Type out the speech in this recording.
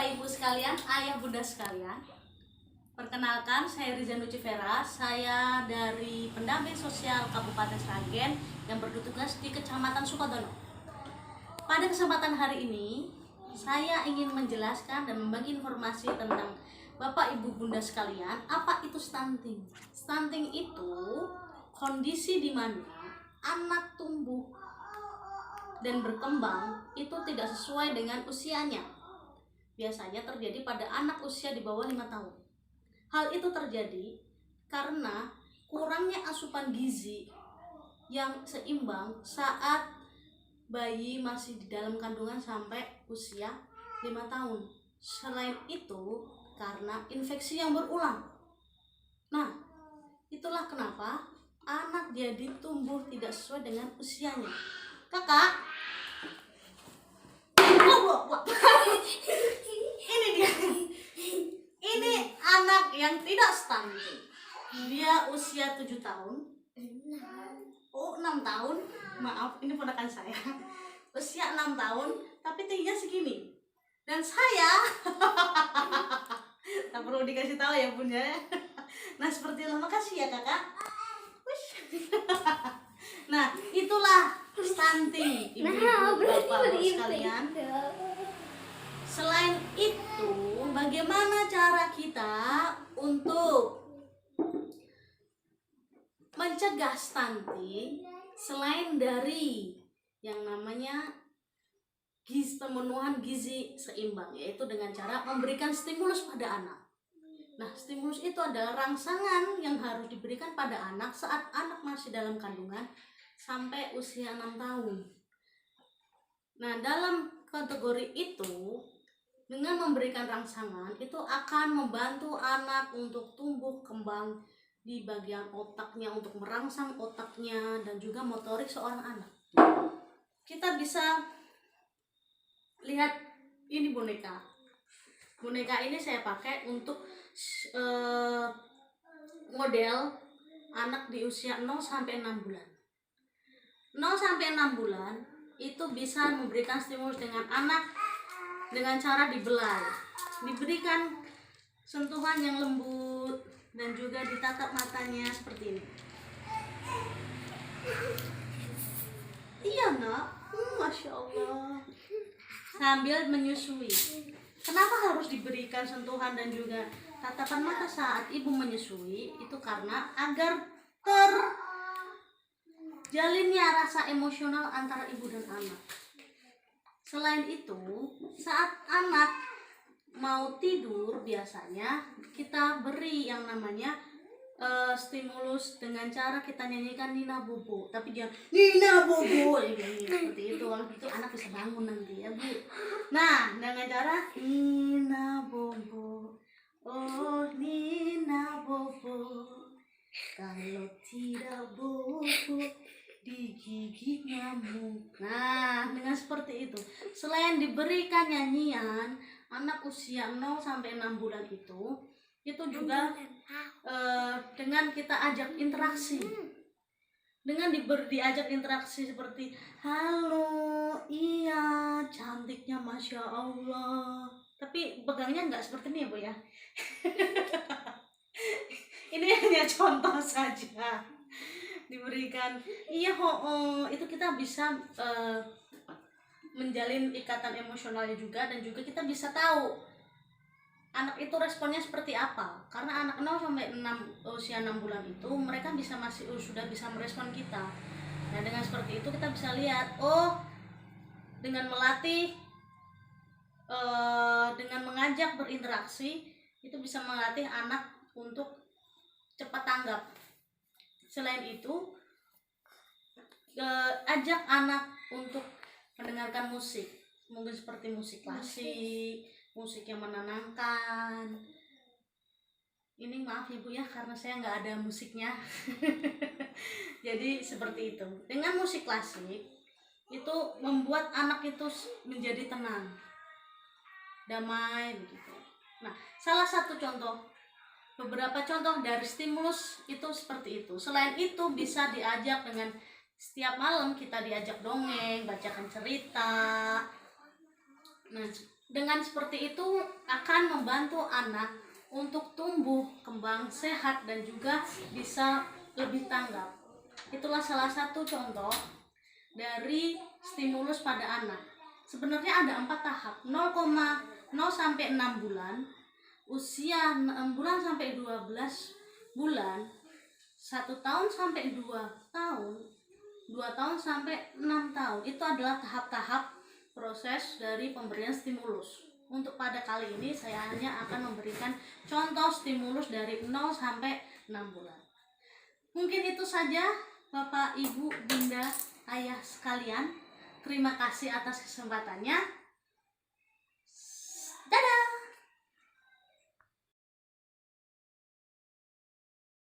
Bapak Ibu sekalian, ayah bunda sekalian. Perkenalkan, saya Riza Nucifera. Saya dari pendamping sosial Kabupaten Sragen yang bertugas di Kecamatan Sukodono. Pada kesempatan hari ini, saya ingin menjelaskan dan membagi informasi tentang Bapak Ibu Bunda sekalian, apa itu stunting. Stunting itu kondisi di mana anak tumbuh dan berkembang itu tidak sesuai dengan usianya. Biasanya terjadi pada anak usia di bawah 5 tahun. Hal itu terjadi karena kurangnya asupan gizi yang seimbang saat bayi masih di dalam kandungan sampai usia 5 tahun. Selain itu, karena infeksi yang berulang. Nah, itulah kenapa anak jadi tumbuh tidak sesuai dengan usianya. Kakak, ini dia. Ini anak yang tidak stunting. Dia usia 7 tahun. Oh, 6 tahun. Maaf, ini ponakan saya. Usia 6 tahun, tapi tingginya segini. Dan saya tak perlu dikasih tahu ya bunda. Nah, seperti itu. Makasih ya kakak. Nah, itulah stunting ibu-ibu bapak sekalian. Selain itu, bagaimana cara kita untuk mencegah stunting selain dari yang namanya pemenuhan gizi seimbang, yaitu dengan cara memberikan stimulus pada anak. Nah, stimulus itu adalah rangsangan yang harus diberikan pada anak saat anak masih dalam kandungan sampai usia 6 tahun. Nah, dalam kategori itu, dengan memberikan rangsangan itu akan membantu anak untuk tumbuh kembang di bagian otaknya, untuk merangsang otaknya dan juga motorik seorang anak. Kita bisa lihat ini boneka. Boneka ini saya pakai untuk model anak di usia 0 sampai 6 bulan. 0 sampai 6 bulan itu bisa memberikan stimulus dengan anak dengan cara dibelai, diberikan sentuhan yang lembut dan juga ditatap matanya seperti ini. Iya nak, masya Allah. Sambil menyusui. Kenapa harus diberikan sentuhan dan juga tatapan mata saat ibu menyusui? Itu karena agar terjalinnya rasa emosional antara ibu dan anak. Selain itu, saat anak mau tidur biasanya kita beri yang namanya stimulus dengan cara kita nyanyikan Nina Bobo, tapi dia Nina Bobo seperti itu. Kalau gitu anak bisa bangun nanti ya bu. Nah, dengan cara Nina Bobo, oh Nina Bobo, kalau tidak bobo digigit nyamuk. Nah, dengan seperti itu, selain diberikan nyanyian, anak usia 0 sampai 6 bulan itu juga dengan kita ajak interaksi. Dengan diajak interaksi seperti halo, iya, cantiknya masya Allah. Tapi pegangnya nggak seperti ini ya bu ya. Ini hanya contoh saja. Diberikan iya itu kita bisa menjalin ikatan emosionalnya juga, dan juga kita bisa tahu anak itu responnya seperti apa. Karena anak 0 sampai 6 usia 6 bulan itu mereka sudah bisa merespon kita. Nah, dengan seperti itu kita bisa lihat, oh, dengan melatih dengan mengajak berinteraksi itu bisa melatih anak untuk cepat tanggap. Selain itu, ajak anak untuk mendengarkan musik, mungkin seperti musik klasik, musik yang menenangkan. Ini maaf ibu ya, karena saya nggak ada musiknya. Jadi seperti itu. Dengan musik klasik itu membuat anak itu menjadi tenang, damai begitu. Nah, salah satu contoh, beberapa contoh dari stimulus itu seperti itu. Selain itu bisa diajak dengan setiap malam kita diajak dongeng, bacakan cerita. Nah, Dengan seperti itu akan membantu anak untuk tumbuh kembang sehat dan juga bisa lebih tanggap. Itulah salah satu contoh dari stimulus pada anak. Sebenarnya ada 4 tahap, 0,0 sampai 6 bulan, usia 6 bulan sampai 12 bulan, 1 tahun sampai 2 tahun, 2 tahun sampai 6 tahun. Itu adalah tahap-tahap proses dari pemberian stimulus. Untuk pada kali ini saya hanya akan memberikan contoh stimulus dari 0 sampai 6 bulan. Mungkin itu saja Bapak, Ibu, Bunda, Ayah sekalian. Terima kasih atas kesempatannya. Dadah.